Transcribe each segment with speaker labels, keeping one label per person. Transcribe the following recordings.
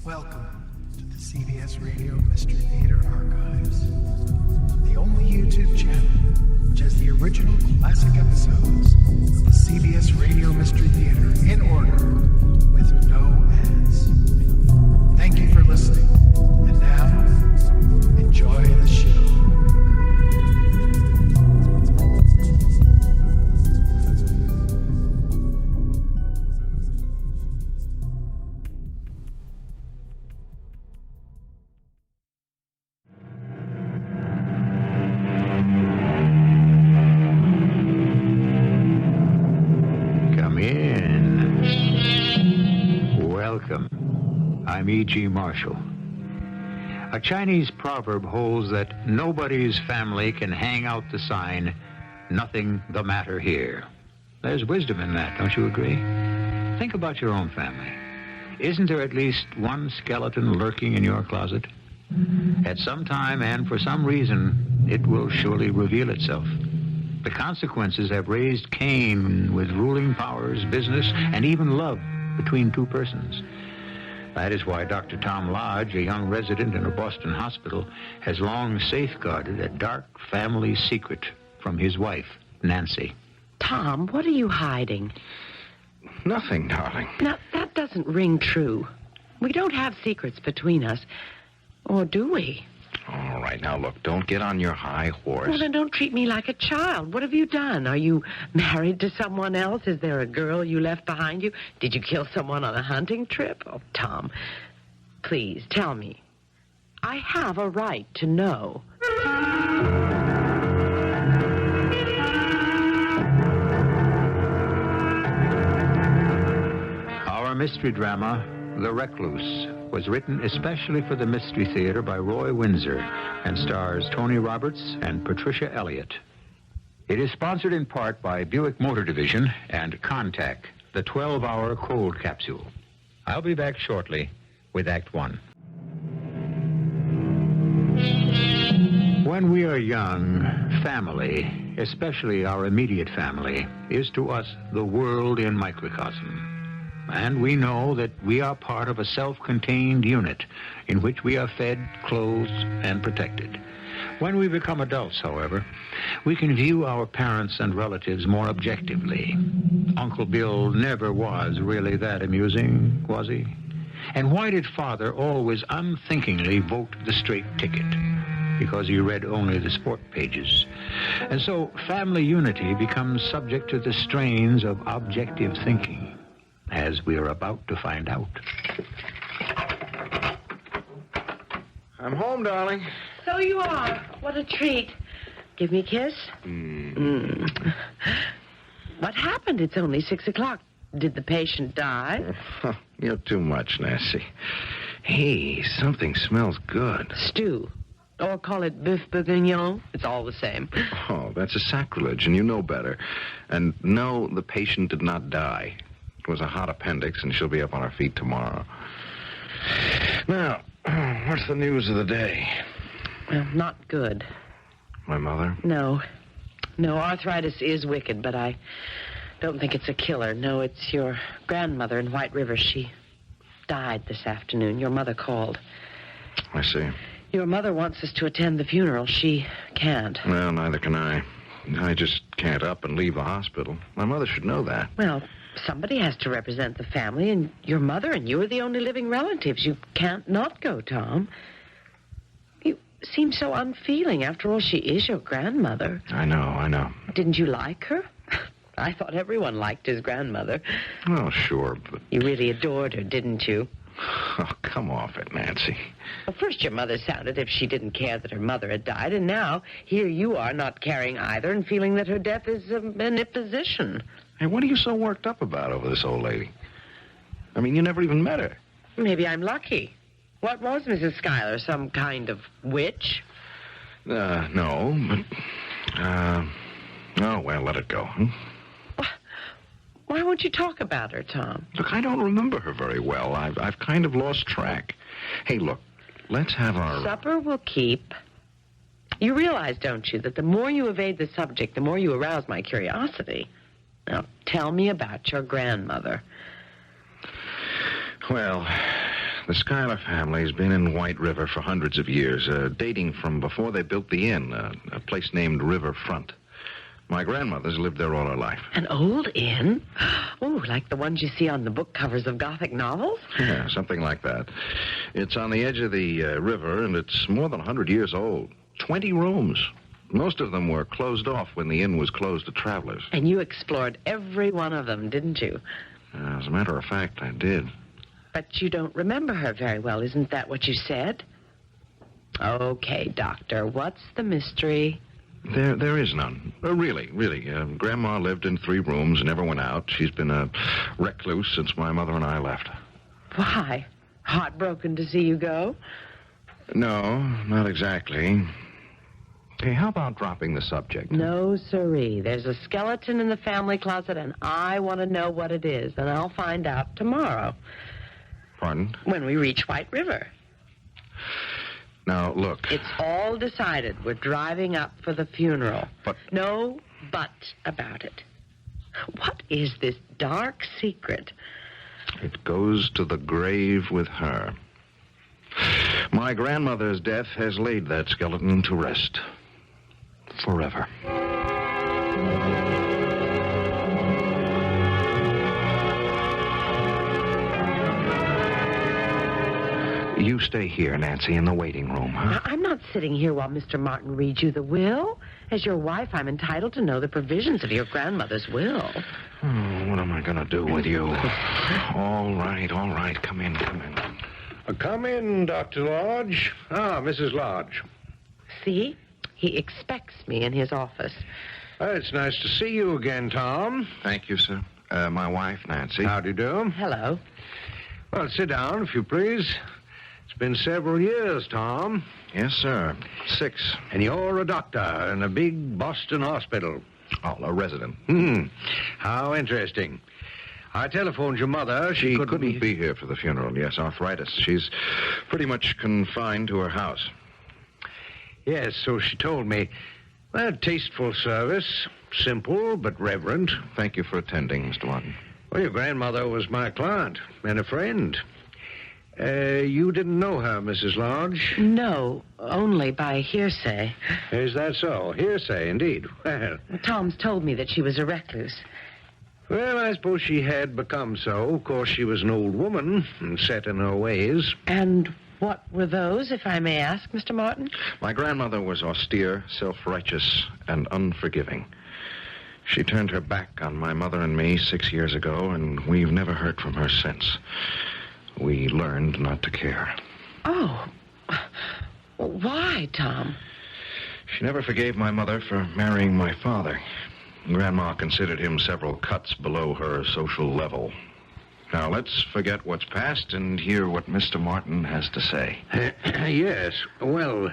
Speaker 1: Welcome to the CBS Radio Mystery Theater Archives, the only YouTube channel which has the original classic episodes of the CBS Radio Mystery Theater in order with no ads. Thank you for listening, and now, enjoy the show.
Speaker 2: I'm E.G. Marshall. A Chinese proverb holds that nobody's family can hang out the sign, "Nothing the matter here." There's wisdom in that, don't you agree? Think about your own family. Isn't there at least one skeleton lurking in your closet? At some time and for some reason, it will surely reveal itself. The consequences have raised Cain with ruling powers, business, and even love between two persons. That is why Dr. Tom Lodge, a young resident in a Boston hospital, has long safeguarded a dark family secret from his wife, Nancy.
Speaker 3: Tom, what are you hiding?
Speaker 4: Nothing, darling.
Speaker 3: Now, that doesn't ring true. We don't have secrets between us. Or do we?
Speaker 4: All right, now look, don't get on your high horse.
Speaker 3: Well, then don't treat me like a child. What have you done? Are you married to someone else? Is there a girl you left behind you? Did you kill someone on a hunting trip? Oh, Tom, please, tell me. I have a right to know.
Speaker 2: Our mystery drama, The Recluse, was written especially for the Mystery Theater by Roy Winsor and stars Tony Roberts and Patricia Elliot. It is sponsored in part by Buick Motor Division and Contact, the 12-hour cold capsule. I'll be back shortly with Act One. When we are young, family, especially our immediate family, is to us the world in microcosm. And we know that we are part of a self-contained unit in which we are fed, clothed, and protected. When we become adults, however, we can view our parents and relatives more objectively. Uncle Bill never was really that amusing, was he? And why did Father always unthinkingly vote the straight ticket? Because he read only the sport pages. And so family unity becomes subject to the strains of objective thinking, as we are about to find out.
Speaker 4: I'm home, darling.
Speaker 3: So you are. What a treat. Give me a kiss. What happened? It's only 6 o'clock. Did the patient die?
Speaker 4: You're too much, Nancy. Hey, something smells good.
Speaker 3: Stew. Or call it boeuf bourguignon. It's all the same.
Speaker 4: Oh, that's a sacrilege, and you know better. And no, the patient did not die. It was a hot appendix, and she'll be up on her feet tomorrow. Now, what's the news of the day?
Speaker 3: Well, not good.
Speaker 4: My mother?
Speaker 3: No, arthritis is wicked, but I don't think it's a killer. No, it's your grandmother in White River. She died this afternoon. Your mother called.
Speaker 4: I see.
Speaker 3: Your mother wants us to attend the funeral. She can't.
Speaker 4: Well, neither can I. I just can't up and leave the hospital. My mother should know that.
Speaker 3: Well, somebody has to represent the family, and your mother and you are the only living relatives. You can't not go, Tom. You seem so unfeeling. After all, she is your grandmother.
Speaker 4: I know.
Speaker 3: Didn't you like her? I thought everyone liked his grandmother.
Speaker 4: Oh, sure, but...
Speaker 3: You really adored her, didn't you?
Speaker 4: Oh, come off it, Nancy.
Speaker 3: Well, first your mother sounded if she didn't care that her mother had died, and now here you are not caring either and feeling that her death is an imposition.
Speaker 4: Hey, what are you so worked up about over this old lady? I mean, you never even met her.
Speaker 3: Maybe I'm lucky. What was Mrs. Schuyler, some kind of witch?
Speaker 4: No, but... Oh, well, let it go.
Speaker 3: Why won't you talk about her, Tom?
Speaker 4: Look, I don't remember her very well. I've kind of lost track. Hey, look, let's have our...
Speaker 3: Supper will keep. You realize, don't you, that the more you evade the subject, the more you arouse my curiosity. Now, tell me about your grandmother.
Speaker 4: Well, The Schuyler family's been in White River for hundreds of years, dating from before they built the inn, a place named Riverfront. My grandmother's lived there all her life.
Speaker 3: An old inn? Oh, like the ones you see on the book covers of Gothic novels?
Speaker 4: Yeah, something like that. It's on the edge of the river, and it's more than 100 years old. 20 rooms. Most of them were closed off when the inn was closed to travelers.
Speaker 3: And you explored every one of them, didn't you?
Speaker 4: As a matter of fact, I did.
Speaker 3: But you don't remember her very well, isn't that what you said? Okay, Doctor, what's the mystery?
Speaker 4: There is none. Really. Grandma lived in 3 rooms, never went out. She's been a recluse since my mother and I left.
Speaker 3: Why? Heartbroken to see you go?
Speaker 4: No, not exactly. Hey, how about dropping the subject?
Speaker 3: No, siree. There's a skeleton in the family closet, and I want to know what it is, and I'll find out tomorrow.
Speaker 4: Pardon?
Speaker 3: When we reach White River.
Speaker 4: Now, look.
Speaker 3: It's all decided. We're driving up for the funeral.
Speaker 4: But...
Speaker 3: No but about it. What is this dark secret?
Speaker 4: It goes to the grave with her. My grandmother's death has laid that skeleton to rest. Forever. You stay here, Nancy, in the waiting room, huh?
Speaker 3: Now, I'm not sitting here while Mr. Martin reads you the will. As your wife, I'm entitled to know the provisions of your grandmother's will.
Speaker 4: Oh, what am I going to do with you? All right. Come in.
Speaker 5: Come in, Dr. Lodge. Ah, Mrs. Lodge.
Speaker 3: See? He expects me in his office.
Speaker 5: It's nice to see you again, Tom.
Speaker 4: Thank you, sir. My wife, Nancy.
Speaker 5: How do you do?
Speaker 3: Hello.
Speaker 5: Well, sit down, if you please. It's been several years, Tom.
Speaker 4: Yes, sir. 6.
Speaker 5: And you're a doctor in a big Boston hospital.
Speaker 4: Oh, a resident.
Speaker 5: How interesting. I telephoned your mother.
Speaker 4: She couldn't be here for the funeral. Yes, arthritis. She's pretty much confined to her house.
Speaker 5: Yes, so she told me. Well, tasteful service. Simple, but reverent.
Speaker 4: Thank you for attending, Mr. Martin.
Speaker 5: Well, your grandmother was my client and a friend. You didn't know her, Mrs. Lodge?
Speaker 3: No, only by hearsay.
Speaker 5: Is that so? Hearsay, indeed. Well,
Speaker 3: Tom's told me that she was a recluse.
Speaker 5: Well, I suppose she had become so. Of course, she was an old woman and set in her ways.
Speaker 3: And what were those, if I may ask, Mr. Martin?
Speaker 4: My grandmother was austere, self-righteous, and unforgiving. She turned her back on my mother and me 6 years ago, and we've never heard from her since. We learned not to care.
Speaker 3: Oh. Why, Tom?
Speaker 4: She never forgave my mother for marrying my father. Grandma considered him several cuts below her social level. Now, let's forget what's past and hear what Mr. Martin has to say.
Speaker 5: Yes. Well,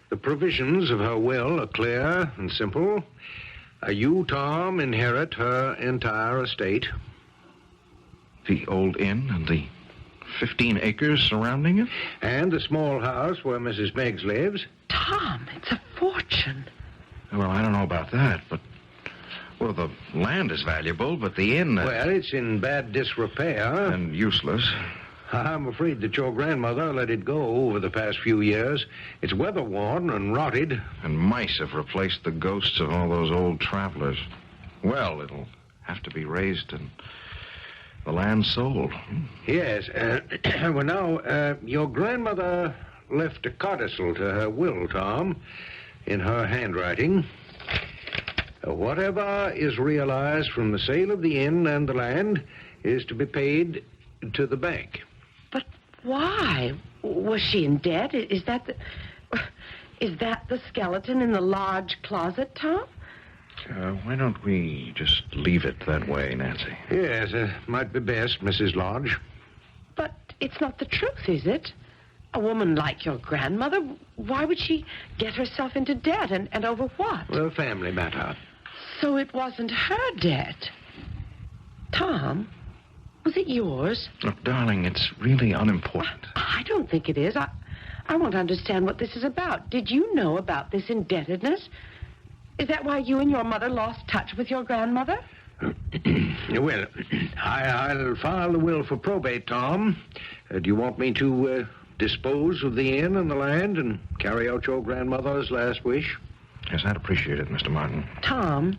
Speaker 5: the provisions of her will are clear and simple. You, Tom, inherit her entire estate.
Speaker 4: The old inn and the 15 acres surrounding it?
Speaker 5: And the small house where Mrs. Meggs lives.
Speaker 3: Tom, it's a fortune.
Speaker 4: Well, I don't know about that, but... Well, the land is valuable, but the inn...
Speaker 5: Well, it's in bad disrepair.
Speaker 4: And useless.
Speaker 5: I'm afraid that your grandmother let it go over the past few years. It's weather-worn and rotted.
Speaker 4: And mice have replaced the ghosts of all those old travelers. Well, it'll have to be raised and the land sold.
Speaker 5: Yes. Well, now, your grandmother left a codicil to her will, Tom, in her handwriting. Whatever is realized from the sale of the inn and the land is to be paid to the bank.
Speaker 3: But why? Was she in debt? Is that the skeleton in the large closet, Tom?
Speaker 4: Why don't we just leave it that way, Nancy?
Speaker 5: Yes, might be best, Mrs. Lodge.
Speaker 3: But it's not the truth, is it? A woman like your grandmother, why would she get herself into debt, and over what?
Speaker 5: Well, family matter.
Speaker 3: So it wasn't her debt. Tom, was it yours?
Speaker 4: Look, darling, it's really unimportant.
Speaker 3: I don't think it is. I want to understand what this is about. Did you know about this indebtedness? Is that why you and your mother lost touch with your grandmother?
Speaker 5: Well, I'll file the will for probate, Tom. Do you want me to dispose of the inn and the land and carry out your grandmother's last wish?
Speaker 4: Yes, I'd appreciate it, Mr. Martin.
Speaker 3: Tom,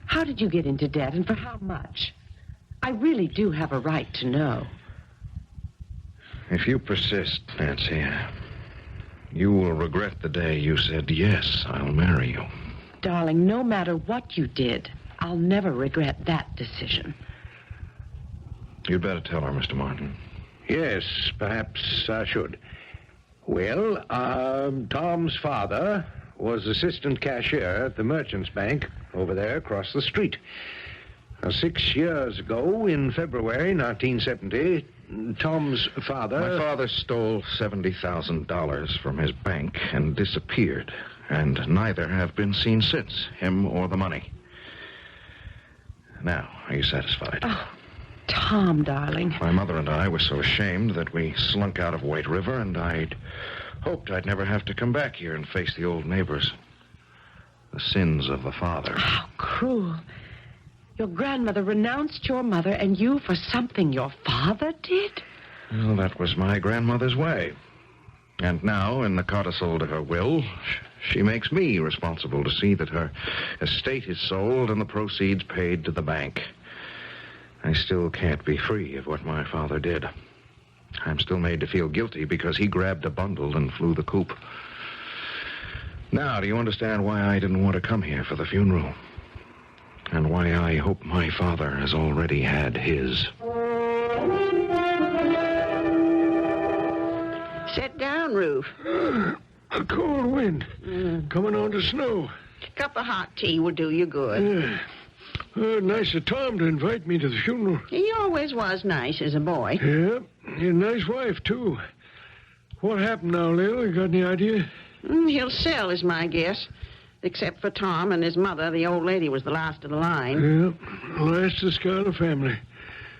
Speaker 3: how did you get into debt and for how much? I really do have a right to know.
Speaker 4: If you persist, Nancy, you will regret the day you said, yes, I'll marry you.
Speaker 3: Darling, no matter what you did, I'll never regret that decision.
Speaker 4: You'd better tell her, Mr. Martin.
Speaker 5: Yes, perhaps I should. Well, Tom's father was assistant cashier at the Merchants Bank over there across the street. 6 years ago, in February 1970, Tom's father...
Speaker 4: My father stole $70,000 from his bank and disappeared, and neither have been seen since, him or the money. Now, are you satisfied?
Speaker 3: Oh, Tom, darling.
Speaker 4: My mother and I were so ashamed that we slunk out of White River, and I'd hoped I'd never have to come back here and face the old neighbors. The sins of the father.
Speaker 3: How cruel. Your grandmother renounced your mother and you for something your father did?
Speaker 4: Well, that was my grandmother's way. And now, in the codicil to her will, she makes me responsible to see that her estate is sold and the proceeds paid to the bank. I still can't be free of what my father did. I'm still made to feel guilty because he grabbed a bundle and flew the coop. Now, do you understand why I didn't want to come here for the funeral? And why I hope my father has already had his.
Speaker 6: Sit down, Roof.
Speaker 5: A cold wind. Coming on to snow.
Speaker 6: A cup of hot tea will do you good.
Speaker 5: Nice of Tom to invite me to the funeral.
Speaker 6: He always was nice as a boy.
Speaker 5: Yeah, a nice wife, too. What happened now, Lil? You got any idea?
Speaker 6: He'll sell, is my guess. Except for Tom and his mother, the old lady was the last of the line.
Speaker 5: Yeah, last of the Schuyler family.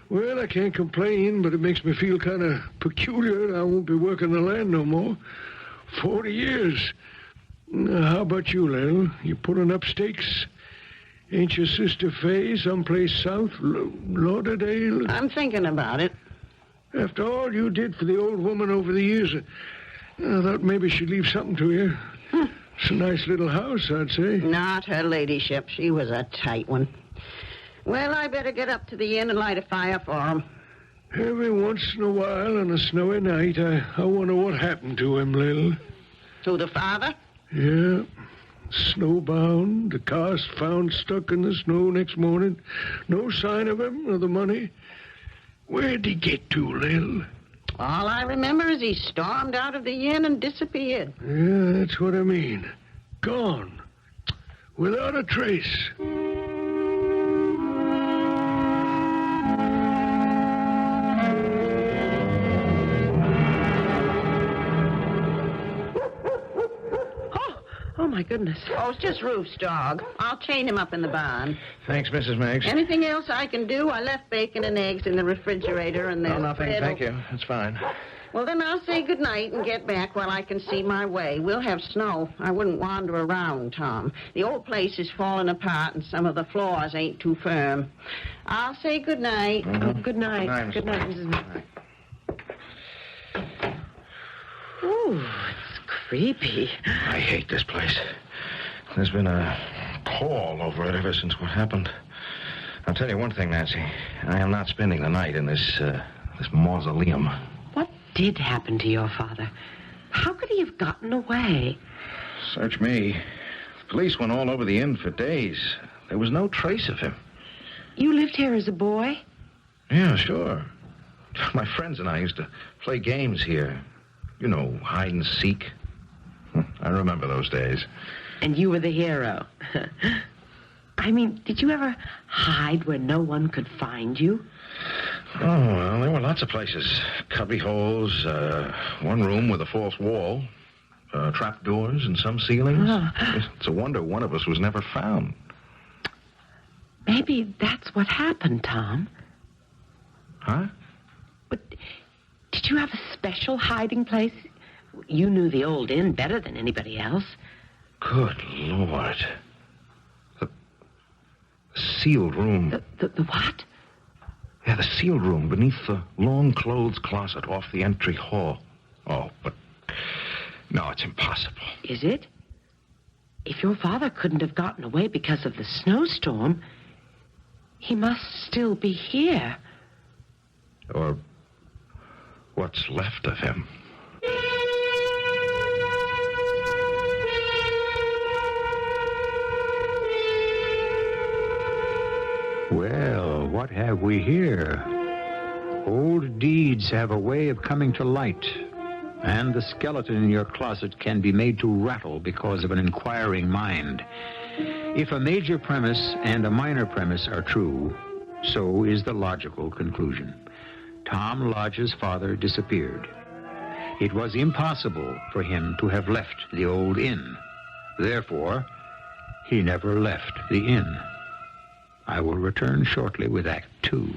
Speaker 5: Well, I can't complain, but it makes me feel kind of peculiar. I won't be working the land no more. 40 years. Now, how about you, Lil? You putting up stakes? Ain't your sister Fay someplace south, Lauderdale?
Speaker 6: I'm thinking about it.
Speaker 5: After all you did for the old woman over the years, I thought maybe she'd leave something to you. It's a nice little house, I'd say.
Speaker 6: Not her ladyship. She was a tight one. Well, I better get up to the inn and light a fire for him.
Speaker 5: Every once in a while on a snowy night, I wonder what happened to him, Lil.
Speaker 6: To the father?
Speaker 5: Yeah. Snowbound. The car's found stuck in the snow next morning. No sign of him or the money. Where'd he get to, Lil?
Speaker 6: All I remember is he stormed out of the inn and disappeared.
Speaker 5: Yeah, that's what I mean. Gone. Without a trace.
Speaker 3: Oh, my goodness.
Speaker 6: Oh, it's just Roof's dog. I'll chain him up in the barn.
Speaker 4: Thanks, Mrs. Meggs.
Speaker 6: Anything else I can do? I left bacon and eggs in the refrigerator and then...
Speaker 4: No, nothing, thank you. That's fine.
Speaker 6: Well, then I'll say goodnight and get back while I can see my way. We'll have snow. I wouldn't wander around, Tom. The old place is falling apart and some of the floors ain't too firm. I'll say goodnight.
Speaker 4: Mm-hmm.
Speaker 3: Oh, good night.
Speaker 4: Good night,
Speaker 3: Good night, Mrs. Ooh, it's creepy.
Speaker 4: I hate this place. There's been a pall over it ever since what happened. I'll tell you one thing, Nancy. I am not spending the night in this mausoleum.
Speaker 3: What did happen to your father? How could he have gotten away?
Speaker 4: Search me. The police went all over the inn for days. There was no trace of him.
Speaker 3: You lived here as a boy?
Speaker 4: Yeah, sure. My friends and I used to play games here. You know, hide and seek. I remember those days.
Speaker 3: And you were the hero. I mean, did you ever hide where no one could find you?
Speaker 4: Oh, well, there were lots of places. Cubby holes, one room with a false wall, trap doors in some ceilings.
Speaker 3: Oh.
Speaker 4: It's a wonder one of us was never found.
Speaker 3: Maybe that's what happened, Tom.
Speaker 4: Huh?
Speaker 3: But did you have a special hiding place? You knew the old inn better than anybody else.
Speaker 4: Good Lord. The sealed room.
Speaker 3: The what?
Speaker 4: Yeah, the sealed room beneath the long clothes closet off the entry hall. Oh, but... No, it's impossible.
Speaker 3: Is it? If your father couldn't have gotten away because of the snowstorm, he must still be here.
Speaker 4: Or what's left of him.
Speaker 2: Well, what have we here? Old deeds have a way of coming to light, and the skeleton in your closet can be made to rattle because of an inquiring mind. If a major premise and a minor premise are true, so is the logical conclusion. Tom Lodge's father disappeared. It was impossible for him to have left the old inn. Therefore, he never left the inn. I will return shortly with Act 2.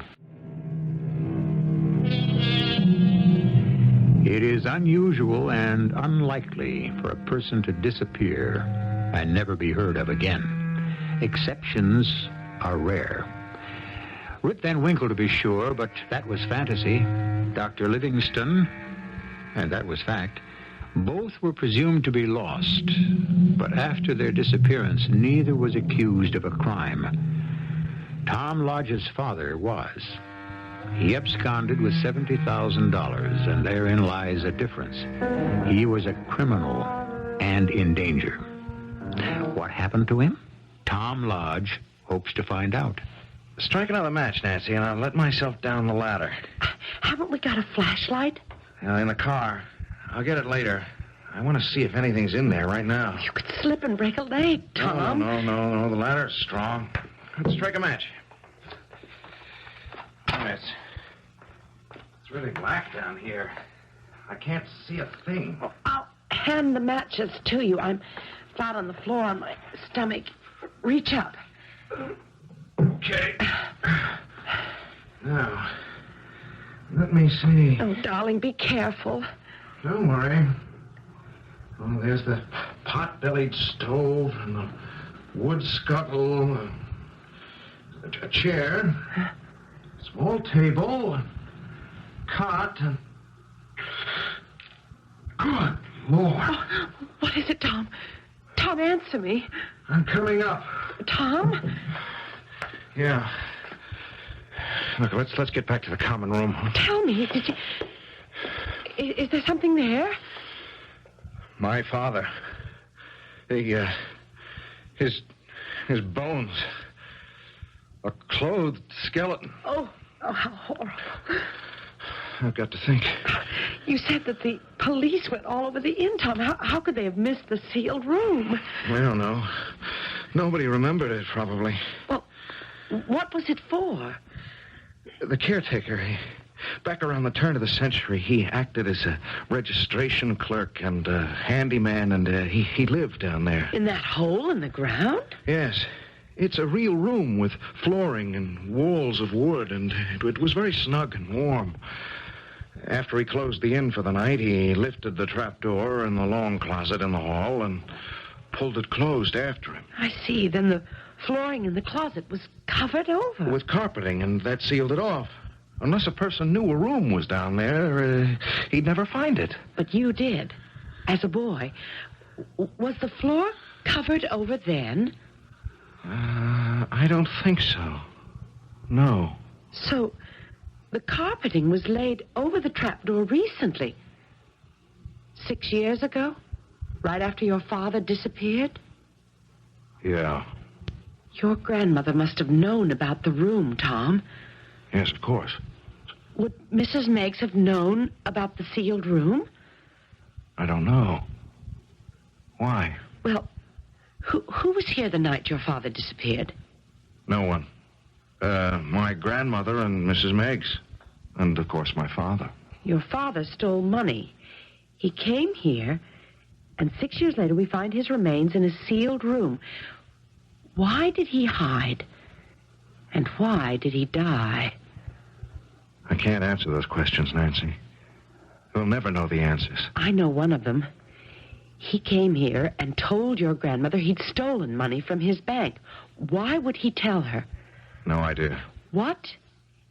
Speaker 2: It is unusual and unlikely for a person to disappear and never be heard of again. Exceptions are rare. Rip Van Winkle, to be sure, but that was fantasy. Dr. Livingston, and that was fact. Both were presumed to be lost, but after their disappearance, neither was accused of a crime. Tom Lodge's father was. He absconded with $70,000, and therein lies a difference. He was a criminal and in danger. What happened to him? Tom Lodge hopes to find out.
Speaker 4: Strike another match, Nancy, and I'll let myself down the ladder.
Speaker 3: Haven't we got a flashlight?
Speaker 4: In the car. I'll get it later. I want to see if anything's in there right now.
Speaker 3: You could slip and break a leg, Tom.
Speaker 4: No. The ladder's strong. Let's strike a match. It's really black down here. I can't see a thing.
Speaker 3: I'll hand the matches to you. I'm flat on the floor on my stomach. Reach up.
Speaker 4: Okay. Now, let me see.
Speaker 3: Oh, darling, be careful.
Speaker 4: Don't worry. Oh, there's the pot-bellied stove and the wood scuttle, a chair, small table, cot, and... Good Lord.
Speaker 3: Oh, what is it, Tom? Tom, answer me.
Speaker 4: I'm coming up.
Speaker 3: Tom?
Speaker 4: Yeah. Look, let's get back to the common room.
Speaker 3: Tell me, did you... Is there something there?
Speaker 4: My father. His bones. A clothed skeleton.
Speaker 3: Oh, how horrible.
Speaker 4: I've got to think.
Speaker 3: You said that the police went all over the inn, Tom. How could they have missed the sealed room?
Speaker 4: I don't know. Nobody remembered it, probably.
Speaker 3: Well, what was it for?
Speaker 4: The caretaker, back around the turn of the century, he acted as a registration clerk and a handyman, and he lived down there.
Speaker 3: In that hole in the ground?
Speaker 4: Yes. It's a real room with flooring and walls of wood, and it was very snug and warm. After he closed the inn for the night, he lifted the trapdoor in the long closet in the hall and pulled it closed after him.
Speaker 3: I see. Then the flooring in the closet was covered over.
Speaker 4: With carpeting, and that sealed it off. Unless a person knew a room was down there, he'd never find it.
Speaker 3: But you did, as a boy. Was the floor covered over then?
Speaker 4: I don't think so. No.
Speaker 3: So, the carpeting was laid over the trapdoor recently. 6 years ago? Right after your father disappeared?
Speaker 4: Yeah.
Speaker 3: Your grandmother must have known about the room, Tom.
Speaker 4: Yes, of course.
Speaker 3: Would Mrs. Meigs have known about the sealed room?
Speaker 4: I don't know. Why?
Speaker 3: Well, who was here the night your father disappeared?
Speaker 4: No one. My grandmother and Mrs. Meigs. And, of course, my father.
Speaker 3: Your father stole money. He came here, and 6 years later we find his remains in a sealed room. Why did he hide? And why did he die?
Speaker 4: I can't answer those questions, Nancy. We'll never know the answers.
Speaker 3: I know one of them. He came here and told your grandmother he'd stolen money from his bank. why would he tell her?
Speaker 4: No idea.
Speaker 3: What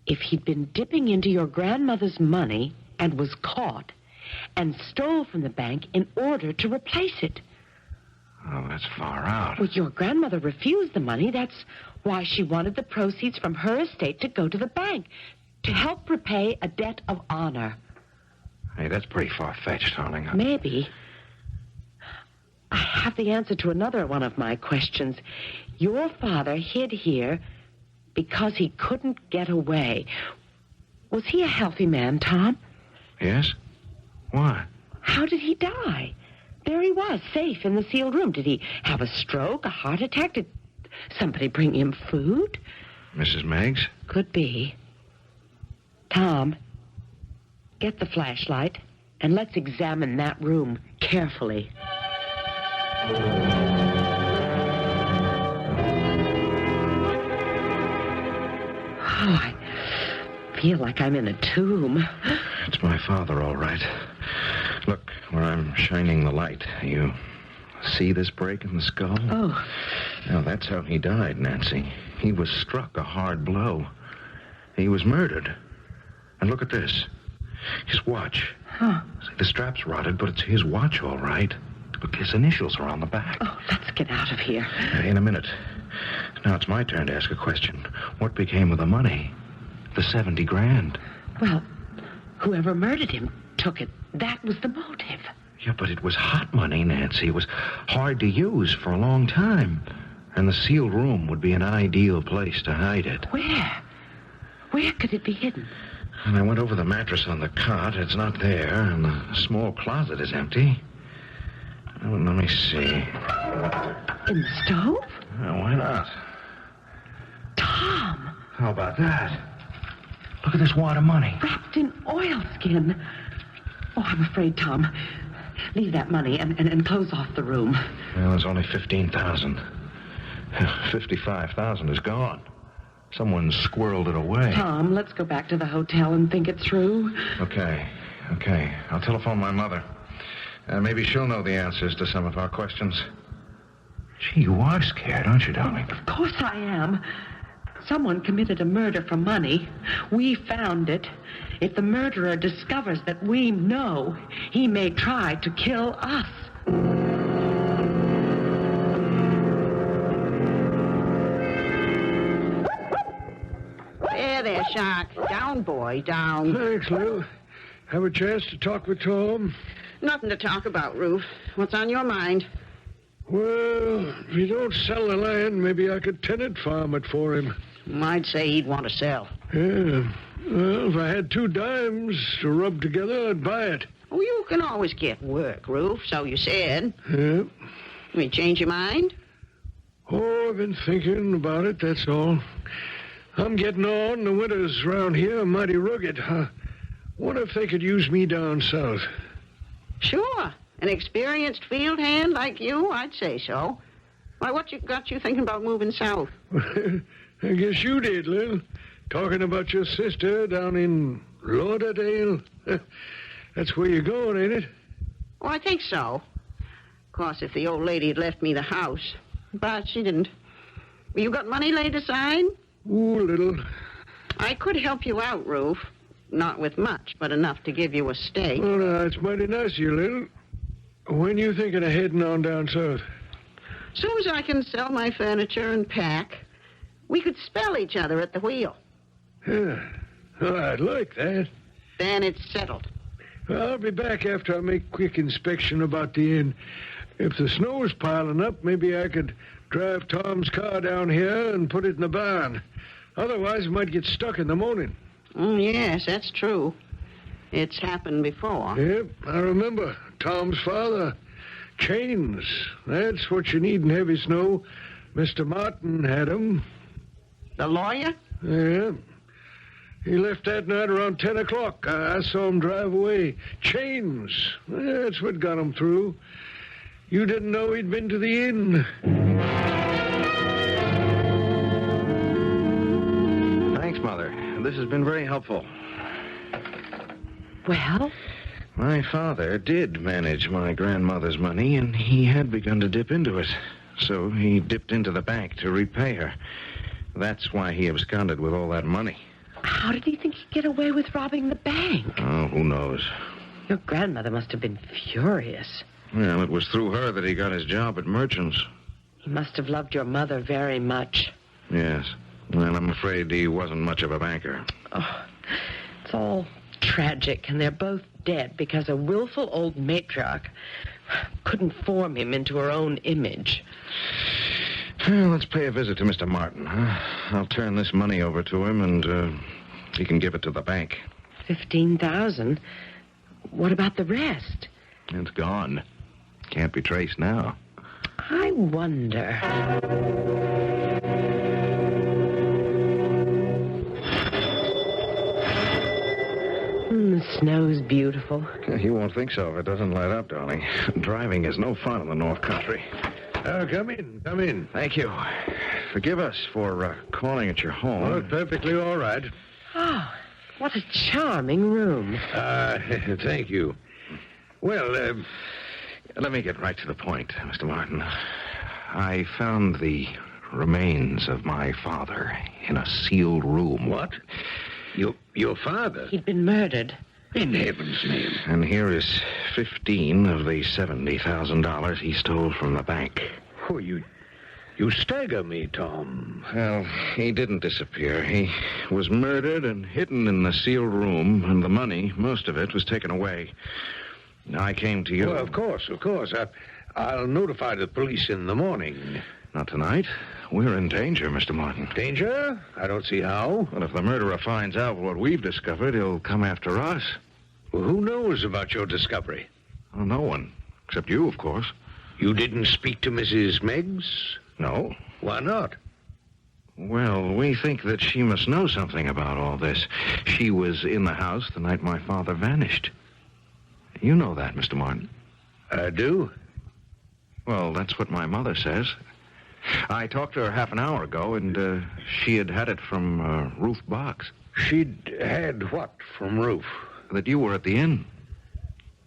Speaker 3: if he'd been dipping into your grandmother's money and was caught and stole from the bank in order to replace it?
Speaker 4: Oh, that's far out.
Speaker 3: Well, your grandmother refused the money. That's why she wanted the proceeds from her estate to go to the bank, to help repay a debt of honor.
Speaker 4: Hey, that's pretty far-fetched, darling.
Speaker 3: Maybe. I have the answer to another one of my questions. Your father hid here because he couldn't get away. Was he a healthy man, Tom?
Speaker 4: Yes? Why?
Speaker 3: How did he die? There he was, safe in the sealed room. Did he have a stroke, a heart attack? Did somebody bring him food?
Speaker 4: Mrs. Meggs?
Speaker 3: Could be. Tom, get the flashlight and let's examine that room carefully. Oh, I feel like I'm in a tomb.
Speaker 4: It's my father, all right. Look, where I'm shining the light. You see this break in the skull?
Speaker 3: Oh.
Speaker 4: Now, that's how he died, Nancy. He was struck a hard blow. He was murdered. And look at this. His watch.
Speaker 3: Huh.
Speaker 4: See, the strap's rotted, but it's his watch, all right. Look, his initials are on the back.
Speaker 3: Oh, let's get out of here.
Speaker 4: In a minute. Now it's my turn to ask a question. What became of the money? The 70 grand.
Speaker 3: Well, whoever murdered him took it. That was the motive.
Speaker 4: Yeah, but it was hot money, Nancy. It was hard to use for a long time. And the sealed room would be an ideal place to hide it.
Speaker 3: Where? Where could it be hidden?
Speaker 4: And I went over the mattress on the cot. It's not there. And the small closet is empty. Oh, let me see.
Speaker 3: In the stove?
Speaker 4: Why not?
Speaker 3: Tom!
Speaker 4: How about that? Look at this wad of money.
Speaker 3: Wrapped in oilskin. Oh, I'm afraid, Tom. Leave that money and close off the room.
Speaker 4: Well, there's only 15,000. 55,000 is gone. Someone squirreled it away.
Speaker 3: Tom, let's go back to the hotel and think it through.
Speaker 4: Okay. I'll telephone my mother. Maybe she'll know the answers to some of our questions. Gee, you are scared, aren't you, darling?
Speaker 3: Of course I am. Someone committed a murder for money. We found it. If the murderer discovers that we know, he may try to kill us.
Speaker 6: There, Shark. Down, boy, down.
Speaker 5: Thanks, Lil. Have a chance to talk with Tom?
Speaker 6: Nothing to talk about, Ruth. What's on your mind?
Speaker 5: Well, if you don't sell the land, maybe I could tenant farm it for him.
Speaker 6: I'd say he'd want to sell.
Speaker 5: Yeah. Well, if I had 2 dimes to rub together, I'd buy it.
Speaker 6: Oh, you can always get work, Ruth, so you said.
Speaker 5: Yeah.
Speaker 6: You change your mind?
Speaker 5: Oh, I've been thinking about it, that's all. I'm getting on. The winters around here are mighty rugged. I wonder if they could use me down south.
Speaker 6: Sure. An experienced field hand like you, I'd say so. Why, what got you thinking about moving south?
Speaker 5: I guess you did, Lil. Talking about your sister down in Lauderdale. That's where you're going, ain't it?
Speaker 6: Oh, I think so. Of course, if the old lady had left me the house. But she didn't. You got money laid aside?
Speaker 5: Ooh, little.
Speaker 6: I could help you out, Ruth. Not with much, but enough to give you a stake.
Speaker 5: Oh, no, it's mighty nice of you, Lil. When you thinking of heading on down south?
Speaker 6: Soon as I can sell my furniture and pack, we could spell each other at the wheel.
Speaker 5: Yeah. Oh, I'd like that.
Speaker 6: Then it's settled.
Speaker 5: I'll be back after I make quick inspection about the inn. If the snow's piling up, maybe I could drive Tom's car down here and put it in the barn. Otherwise, it might get stuck in the morning.
Speaker 6: Yes, that's true. It's happened before.
Speaker 5: Yep, I remember. Tom's father. Chains. That's what you need in heavy snow. Mr. Martin had 'em.
Speaker 6: The lawyer?
Speaker 5: Yeah. He left that night around 10 o'clock. I saw him drive away. Chains. That's what got him through. You didn't know he'd been to the inn.
Speaker 4: Thanks, Mother. This has been very helpful.
Speaker 3: Well?
Speaker 4: My father did manage my grandmother's money, and he had begun to dip into it. So he dipped into the bank to repay her. That's why he absconded with all that money.
Speaker 3: How did he think he'd get away with robbing the bank?
Speaker 4: Oh, who knows?
Speaker 3: Your grandmother must have been furious.
Speaker 4: Well, it was through her that he got his job at Merchant's.
Speaker 3: He must have loved your mother very much.
Speaker 4: Yes. Well, I'm afraid he wasn't much of a banker.
Speaker 3: Oh, it's all tragic, and they're both dead because a willful old matriarch couldn't form him into her own image.
Speaker 4: Well, let's pay a visit to Mr. Martin. I'll turn this money over to him, and he can give it to the bank.
Speaker 3: 15,000? What about the rest?
Speaker 4: It's gone. Can't be traced now.
Speaker 3: I wonder. The snow's beautiful.
Speaker 4: You won't think so if it doesn't light up, darling. Driving is no fun in the North Country.
Speaker 5: Come in, come in.
Speaker 4: Thank you. Forgive us for calling at your home.
Speaker 5: Oh, perfectly all right.
Speaker 3: Oh, what a charming room.
Speaker 5: Thank you. Well,
Speaker 4: Let me get right to the point, Mr. Martin. I found the remains of my father in a sealed room.
Speaker 5: what? Your father?
Speaker 3: He'd been murdered.
Speaker 5: In heaven's name.
Speaker 4: And here is 15 of the $70,000 he stole from the bank.
Speaker 5: Oh, you stagger me, Tom.
Speaker 4: Well, he didn't disappear. He was murdered and hidden in the sealed room, and the money, most of it, was taken away. I came to you.
Speaker 5: Well, of course. I'll notify the police in the morning.
Speaker 4: Not tonight. We're in danger, Mr. Martin.
Speaker 5: Danger? I don't see how.
Speaker 4: Well, if the murderer finds out what we've discovered, he'll come after us.
Speaker 5: Well, who knows about your discovery?
Speaker 4: Well, no one. Except you, of course.
Speaker 5: You didn't speak to Mrs. Meggs?
Speaker 4: No.
Speaker 5: Why not?
Speaker 4: Well, we think that she must know something about all this. She was in the house the night my father vanished. You know that, Mr. Martin.
Speaker 5: I do.
Speaker 4: Well, that's what my mother says. I talked to her half an hour ago, and she had it from Ruth Box.
Speaker 5: She'd had what from Ruth?
Speaker 4: That you were at the inn.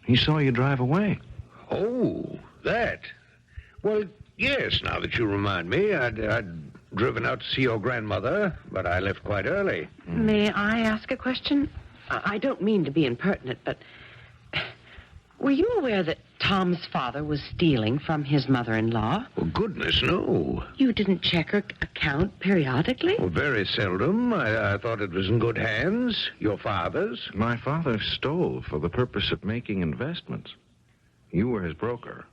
Speaker 4: He saw you drive away.
Speaker 5: Oh, that. Well, yes, now that you remind me, I'd driven out to see your grandmother, but I left quite early.
Speaker 3: May I ask a question? I don't mean to be impertinent, but were you aware that Tom's father was stealing from his mother-in-law?
Speaker 5: Well, goodness, no.
Speaker 3: You didn't check her account periodically?
Speaker 5: Well, very seldom. I thought it was in good hands. Your father's.
Speaker 4: My father stole for the purpose of making investments. You were his broker.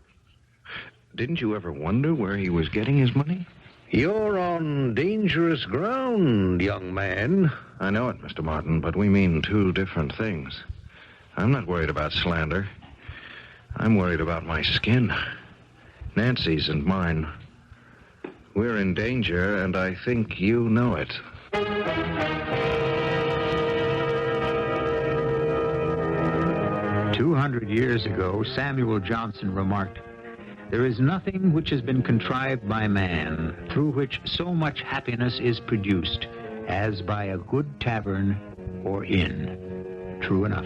Speaker 4: Didn't you ever wonder where he was getting his money?
Speaker 5: You're on dangerous ground, young man.
Speaker 4: I know it, Mr. Martin, but we mean two different things. I'm not worried about slander. I'm worried about my skin. Nancy's and mine. We're in danger, and I think you know it.
Speaker 2: 200 years ago, Samuel Johnson remarked, "There is nothing which has been contrived by man, through which so much happiness is produced, as by a good tavern or inn." True enough.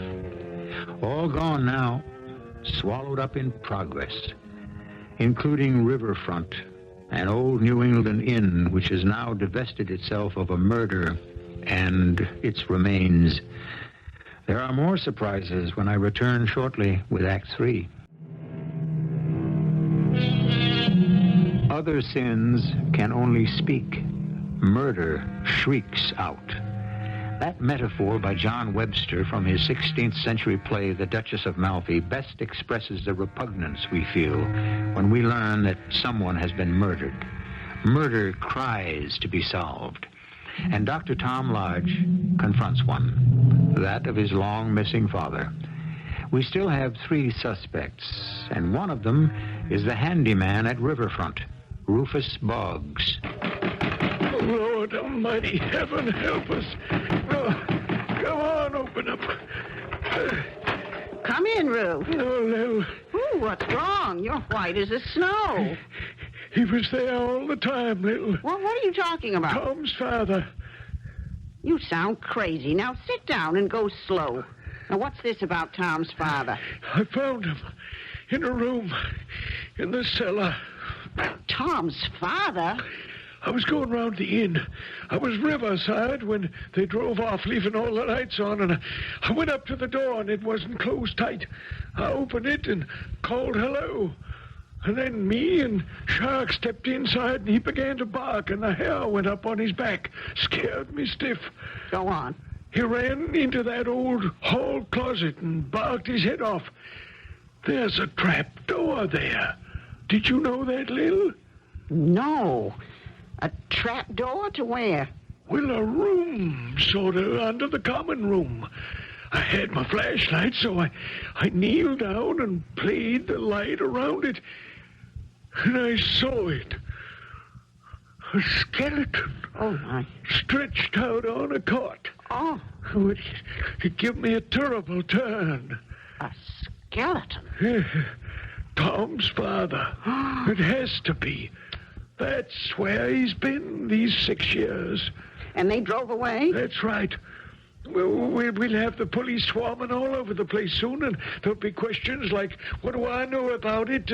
Speaker 2: All gone now, swallowed up in progress, including Riverfront, an old New England inn which has now divested itself of a murder and its remains. There are more surprises when I return shortly with Act 3. Other sins can only speak. Murder shrieks out. That metaphor by John Webster from his 16th century play, The Duchess of Malfi, best expresses the repugnance we feel when we learn that someone has been murdered. Murder cries to be solved. And Dr. Tom Lodge confronts one, that of his long-missing father. We still have 3 suspects, and one of them is the handyman at Riverfront, Rufus Boggs.
Speaker 5: Lord almighty, heaven help us. Oh, come on, open up.
Speaker 6: Come in, Roo.
Speaker 5: Oh, Lil,
Speaker 6: Ooh, what's wrong? You're white as the snow.
Speaker 5: he was there all the time, Lil.
Speaker 6: What are you talking about?
Speaker 5: Tom's father.
Speaker 6: You sound crazy. Now sit down and go slow. Now, what's this about Tom's father?
Speaker 5: I found him in a room in the cellar.
Speaker 6: Tom's father?
Speaker 5: I was going round the inn. I was riverside when they drove off, leaving all the lights on, and I went up to the door, and it wasn't closed tight. I opened it and called hello. And then me and Shark stepped inside, and he began to bark, and the hair went up on his back. Scared me stiff.
Speaker 6: Go on.
Speaker 5: He ran into that old hall closet and barked his head off. There's a trap door there. Did you know that, Lil?
Speaker 6: No. A trap door to where?
Speaker 5: Well, a room, sort of, under the common room. I had my flashlight, so I kneeled down and played the light around it. And I saw it. A skeleton.
Speaker 6: Oh, my.
Speaker 5: Stretched out on a cot.
Speaker 6: Oh,
Speaker 5: It gave me a terrible turn.
Speaker 6: a skeleton.
Speaker 5: Tom's father. It has to be. That's where he's been these 6 years.
Speaker 6: And they drove away?
Speaker 5: That's right. We'll have the police swarming all over the place soon, and there'll be questions like, what do I know about it?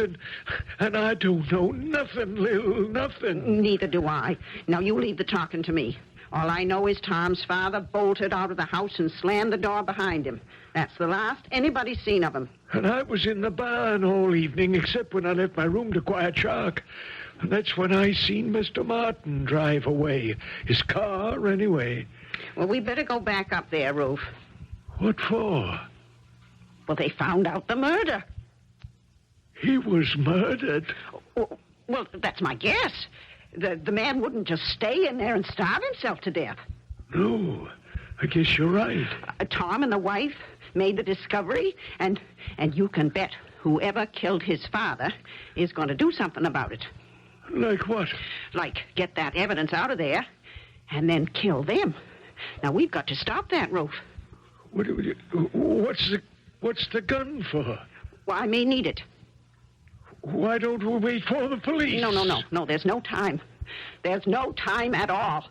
Speaker 5: And I don't know nothing, Lil, nothing.
Speaker 6: Neither do I. Now, you leave the talking to me. All I know is Tom's father bolted out of the house and slammed the door behind him. That's the last anybody's seen of him.
Speaker 5: And I was in the barn all evening, except when I left my room to quiet Shark. And that's when I seen Mr. Martin drive away. His car, anyway.
Speaker 6: Well, we better go back up there, Ruth.
Speaker 5: What for?
Speaker 6: Well, they found out the murder.
Speaker 5: He was murdered.
Speaker 6: Well, that's my guess. The man wouldn't just stay in there and starve himself to death.
Speaker 5: No, I guess you're right.
Speaker 6: Tom and the wife made the discovery, and you can bet whoever killed his father is going to do something about it.
Speaker 5: Like what?
Speaker 6: Like get that evidence out of there and then kill them. Now, we've got to stop that, Ruth.
Speaker 5: What's the gun for?
Speaker 6: Well, I may need it.
Speaker 5: Why don't we wait for the police?
Speaker 6: No, there's no time. There's no time at all.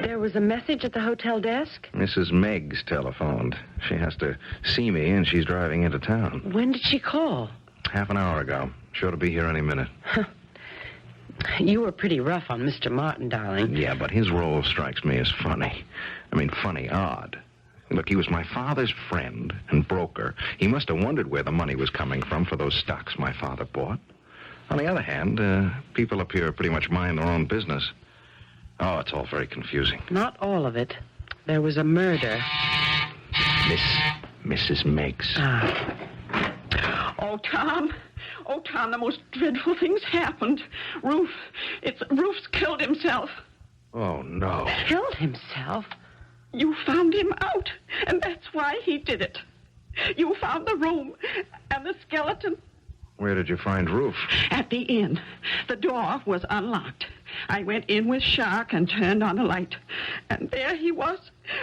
Speaker 3: There was a message at the hotel desk?
Speaker 4: Mrs. Meggs telephoned. She has to see me, and she's driving into town.
Speaker 3: When did she call?
Speaker 4: Half an hour ago. Sure to be here any minute.
Speaker 3: You were pretty rough on Mr. Martin, darling.
Speaker 4: Yeah, but his role strikes me as funny. I mean, funny odd. Look, he was my father's friend and broker. He must have wondered where the money was coming from for those stocks my father bought. On the other hand, people up here pretty much mind their own business. Oh, it's all very confusing.
Speaker 3: Not all of it. There was a murder.
Speaker 4: Mrs. Meggs.
Speaker 3: Ah.
Speaker 6: Oh, Tom, the most dreadful things happened. Ruth's killed himself.
Speaker 4: Oh, no.
Speaker 3: Killed himself?
Speaker 6: You found him out, and that's why he did it. You found the room and the skeleton.
Speaker 4: Where did you find Ruth?
Speaker 6: At the inn. The door was unlocked. I went in with Shark and turned on the light. And there he was,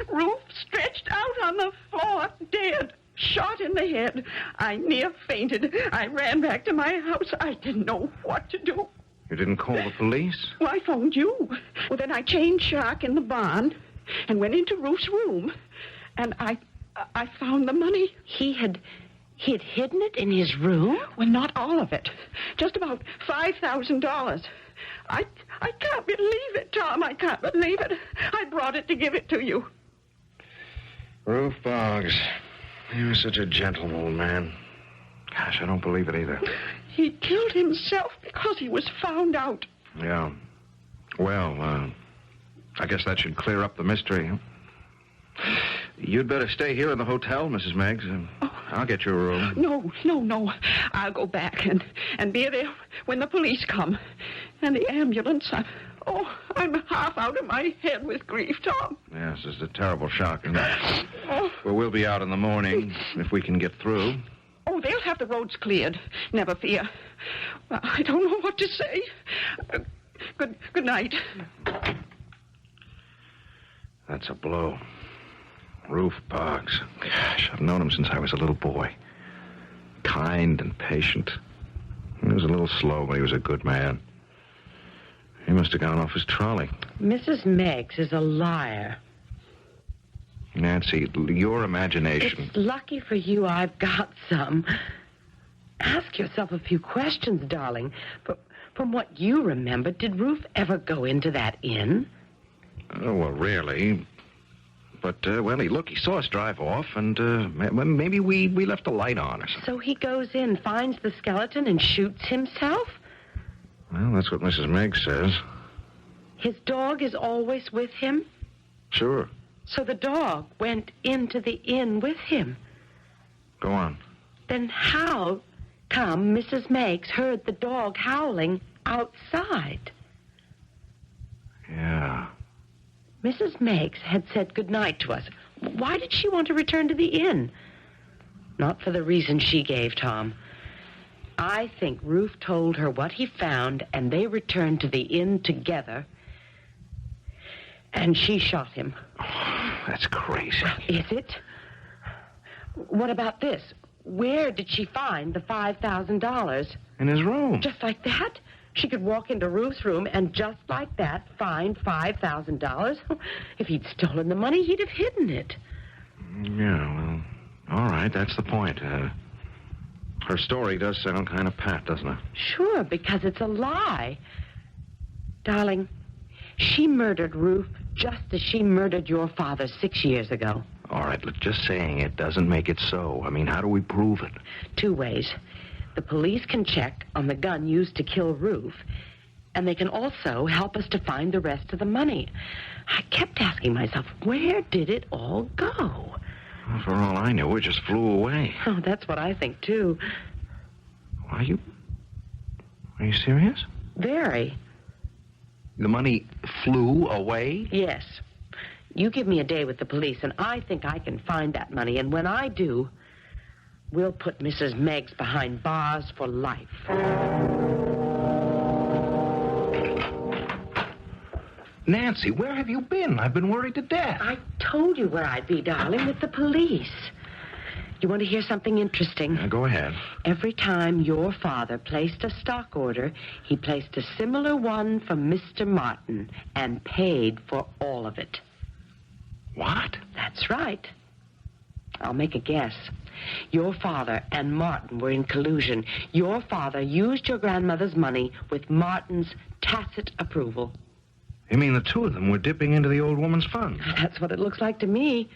Speaker 6: Ruth stretched out on the floor, dead, shot in the head. I near fainted. I ran back to my house. I didn't know what to do.
Speaker 4: You didn't call the police?
Speaker 6: Well, I phoned you. Well, then I chained Shark in the barn and went into Ruth's room. And I found the money.
Speaker 3: He had hidden it in his room?
Speaker 6: Well, not all of it. Just about $5,000. I can't believe it, Tom. I can't believe it. I brought it to give it to you.
Speaker 4: Ruth Boggs. He was such a gentle old man. Gosh, I don't believe it either.
Speaker 6: He killed himself because he was found out.
Speaker 4: Yeah. Well, I guess that should clear up the mystery. You'd better stay here in the hotel, Mrs. Meggs. I'll get you a room.
Speaker 6: No. I'll go back and be there when the police come. And the ambulance. I'm half out of my head with grief, Tom.
Speaker 4: Yes, it's a terrible shock, isn't it? Well, we'll be out in the morning if we can get through.
Speaker 6: Oh, they'll have the roads cleared. Never fear. Well, I don't know what to say. Good night.
Speaker 4: That's a blow. Ruth Boggs. Gosh, I've known him since I was a little boy. Kind and patient. He was a little slow, but he was a good man. He must have gone off his trolley.
Speaker 3: Mrs. Meggs is a liar.
Speaker 4: Nancy, your imagination...
Speaker 3: It's lucky for you I've got some. Ask yourself a few questions, darling. From what you remember, did Ruth ever go into that inn?
Speaker 4: Oh, well, rarely. But, he saw us drive off, and maybe we left the light on or something.
Speaker 3: So he goes in, finds the skeleton, and shoots himself?
Speaker 4: Well, that's what Mrs. Meggs says.
Speaker 3: His dog is always with him?
Speaker 4: Sure.
Speaker 3: So the dog went into the inn with him?
Speaker 4: Go on.
Speaker 3: Then how come Mrs. Meggs heard the dog howling outside?
Speaker 4: Yeah.
Speaker 3: Mrs. Meggs had said goodnight to us. Why did she want to return to the inn? Not for the reason she gave, Tom. I think Ruth told her what he found, and they returned to the inn together, and she shot him.
Speaker 4: Oh, that's crazy.
Speaker 3: Is it? What about this? Where did she find the $5,000?
Speaker 4: In his room.
Speaker 3: Just like that? She could walk into Ruth's room and just like that find $5,000? If he'd stolen the money, he'd have hidden it.
Speaker 4: Yeah, well, all right, that's the point. Her story does sound kind of pat, doesn't it?
Speaker 3: Sure, because it's a lie. Darling, she murdered Ruth just as she murdered your father 6 years ago.
Speaker 4: All right, look, just saying it doesn't make it so. I mean, how do we prove it?
Speaker 3: 2 ways. The police can check on the gun used to kill Ruth, and they can also help us to find the rest of the money. I kept asking myself, where did it all go?
Speaker 4: Well, for all I know, it just flew away.
Speaker 3: Oh, that's what I think, too.
Speaker 4: Are you serious?
Speaker 3: Very.
Speaker 4: The money flew away?
Speaker 3: Yes. You give me a day with the police, and I think I can find that money, and when I do, we'll put Mrs. Meggs behind bars for life.
Speaker 4: Nancy, where have you been? I've been worried to death.
Speaker 3: I told you where I'd be, darling, with the police. You want to hear something interesting?
Speaker 4: Go ahead.
Speaker 3: Every time your father placed a stock order, he placed a similar one from Mr. Martin and paid for all of it.
Speaker 4: What?
Speaker 3: That's right. I'll make a guess. Your father and Martin were in collusion. Your father used your grandmother's money with Martin's tacit approval.
Speaker 4: You mean the two of them were dipping into the old woman's funds?
Speaker 3: That's what it looks like to me.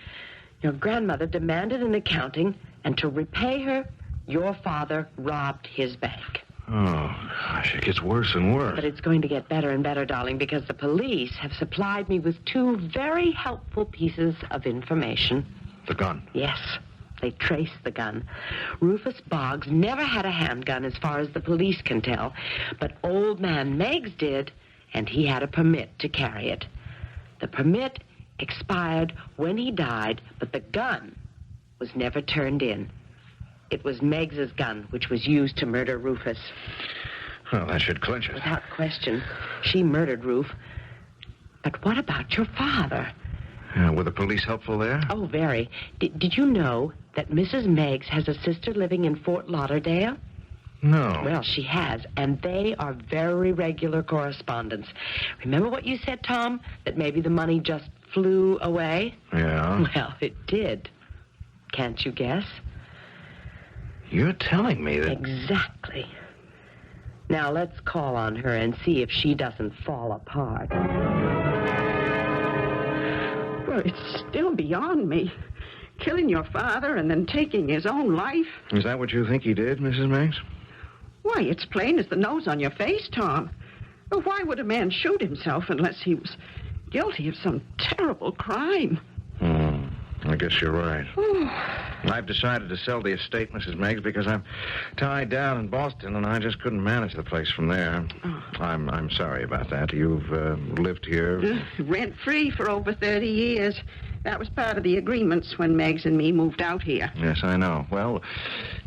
Speaker 3: Your grandmother demanded an accounting, and to repay her, your father robbed his bank.
Speaker 4: Oh, gosh, it gets worse and worse.
Speaker 3: But it's going to get better and better, darling, because the police have supplied me with 2 very helpful pieces of information.
Speaker 4: The gun?
Speaker 3: Yes, they traced the gun. Rufus Boggs never had a handgun as far as the police can tell, but old man Meggs did, and he had a permit to carry it. The permit expired when he died, but the gun was never turned in. It was Meggs's gun, which was used to murder Rufus.
Speaker 4: Well, that should clinch it.
Speaker 3: Without question, she murdered Ruth. But what about your father?
Speaker 4: Were the police helpful there?
Speaker 3: Oh, very. Did you know that Mrs. Meggs has a sister living in Fort Lauderdale?
Speaker 4: No.
Speaker 3: Well, she has, and they are very regular correspondents. Remember what you said, Tom? That maybe the money just flew away?
Speaker 4: Yeah?
Speaker 3: Well, it did. Can't you guess?
Speaker 4: You're telling me that...
Speaker 3: Exactly. Now, let's call on her and see if she doesn't fall apart.
Speaker 6: Well, it's still beyond me. Killing your father and then taking his own life.
Speaker 4: Is that what you think he did, Mrs. Meggs?
Speaker 6: Why, it's plain as the nose on your face, Tom. Well, why would a man shoot himself unless he was guilty of some terrible crime?
Speaker 4: I guess you're right. I've decided to sell the estate, Mrs. Meggs, because I'm tied down in Boston, and I just couldn't manage the place from there. I'm sorry about that. You've lived here...
Speaker 6: Rent-free for over 30 years. That was part of the agreements when Meggs and me moved out here.
Speaker 4: Yes, I know. Well,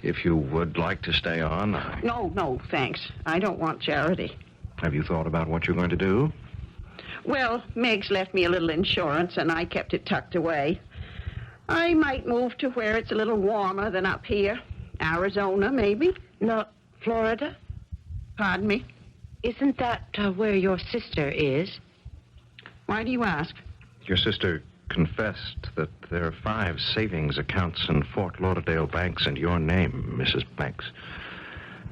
Speaker 4: if you would like to stay on...
Speaker 6: No, thanks. I don't want charity.
Speaker 4: Have you thought about what you're going to do?
Speaker 6: Well, Meggs left me a little insurance, and I kept it tucked away. I might move to where it's a little warmer than up here. Arizona, maybe.
Speaker 3: Not Florida?
Speaker 6: Pardon me?
Speaker 3: Isn't that where your sister is?
Speaker 6: Why do you ask?
Speaker 4: Your sister confessed that there are 5 savings accounts in Fort Lauderdale banks in your name, Mrs. Meggs.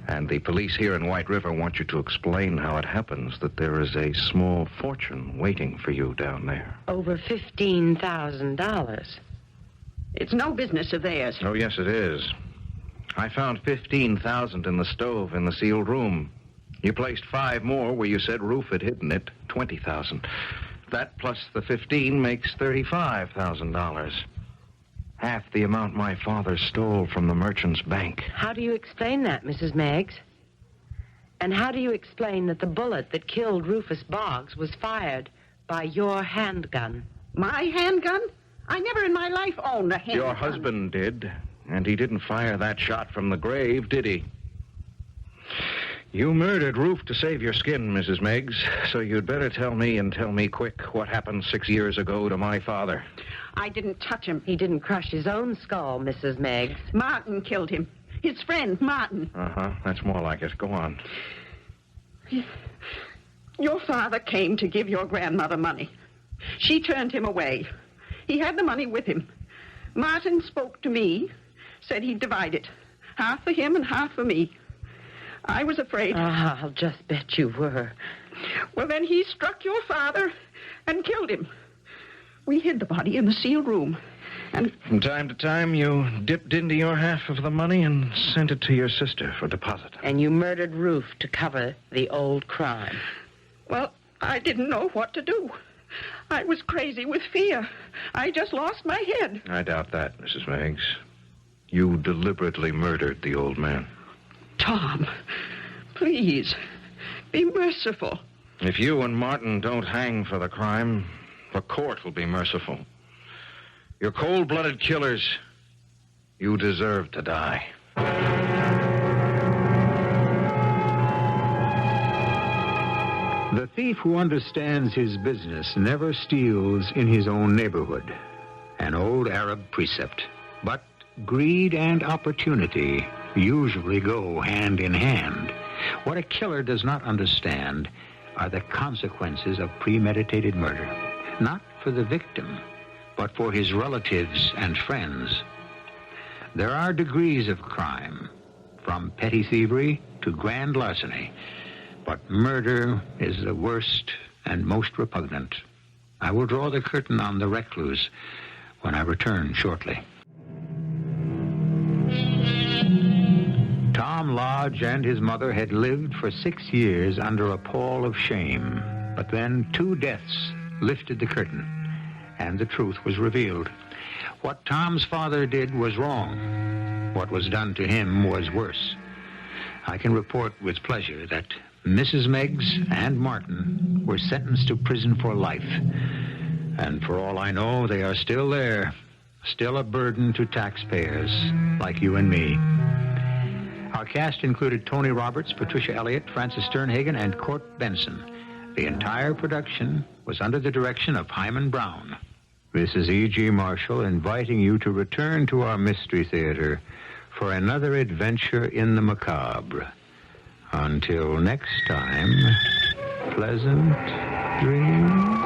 Speaker 4: And the police here in White River want you to explain how it happens that there is a small fortune waiting for you down there.
Speaker 3: Over $15,000.
Speaker 6: It's no business of theirs.
Speaker 4: Oh, yes, it is. I found $15,000 in the stove in the sealed room. You placed 5 more where you said Roof had hidden it, $20,000. That plus the 15 makes $35,000. Half the amount my father stole from the merchant's bank.
Speaker 3: How do you explain that, Mrs. Meggs? And how do you explain that the bullet that killed Rufus Boggs was fired by your handgun?
Speaker 6: My handgun? I never in my life owned a handgun.
Speaker 4: Your husband did, and he didn't fire that shot from the grave, did he? You murdered Roof to save your skin, Mrs. Meggs, so you'd better tell me, and tell me quick, what happened 6 years ago to my father.
Speaker 6: I didn't touch him.
Speaker 3: He didn't crush his own skull, Mrs. Meggs.
Speaker 6: Martin killed him. His friend, Martin.
Speaker 4: Uh-huh. That's more like it. Go on.
Speaker 6: Your father came to give your grandmother money. She turned him away. He had the money with him. Martin spoke to me, said he'd divide it. Half for him and half for me. I was afraid.
Speaker 3: I'll just bet you were.
Speaker 6: Well, then he struck your father and killed him. We hid the body in the sealed room. And
Speaker 4: from time to time, you dipped into your half of the money and sent it to your sister for deposit.
Speaker 3: And you murdered Roof to cover the old crime.
Speaker 6: Well, I didn't know what to do. I was crazy with fear. I just lost my head.
Speaker 4: I doubt that, Mrs. Meggs. You deliberately murdered the old man.
Speaker 6: Tom, please, be merciful.
Speaker 4: If you and Martin don't hang for the crime, the court will be merciful. You're cold-blooded killers. You deserve to die.
Speaker 2: The thief who understands his business never steals in his own neighborhood. An old Arab precept. But greed and opportunity usually go hand in hand. What a killer does not understand are the consequences of premeditated murder. Not for the victim, but for his relatives and friends. There are degrees of crime, from petty thievery to grand larceny. But murder is the worst and most repugnant. I will draw the curtain on the recluse when I return shortly. Tom Lodge and his mother had lived for 6 years under a pall of shame. But then 2 deaths lifted the curtain, and the truth was revealed. What Tom's father did was wrong. What was done to him was worse. I can report with pleasure that Mrs. Meggs and Martin were sentenced to prison for life. And for all I know, they are still there, still a burden to taxpayers like you and me. Our cast included Tony Roberts, Patricia Elliot, Francis Sternhagen, and Court Benson. The entire production was under the direction of Hyman Brown. This is E.G. Marshall inviting you to return to our Mystery Theater for another adventure in the macabre. Until next time, pleasant dreams.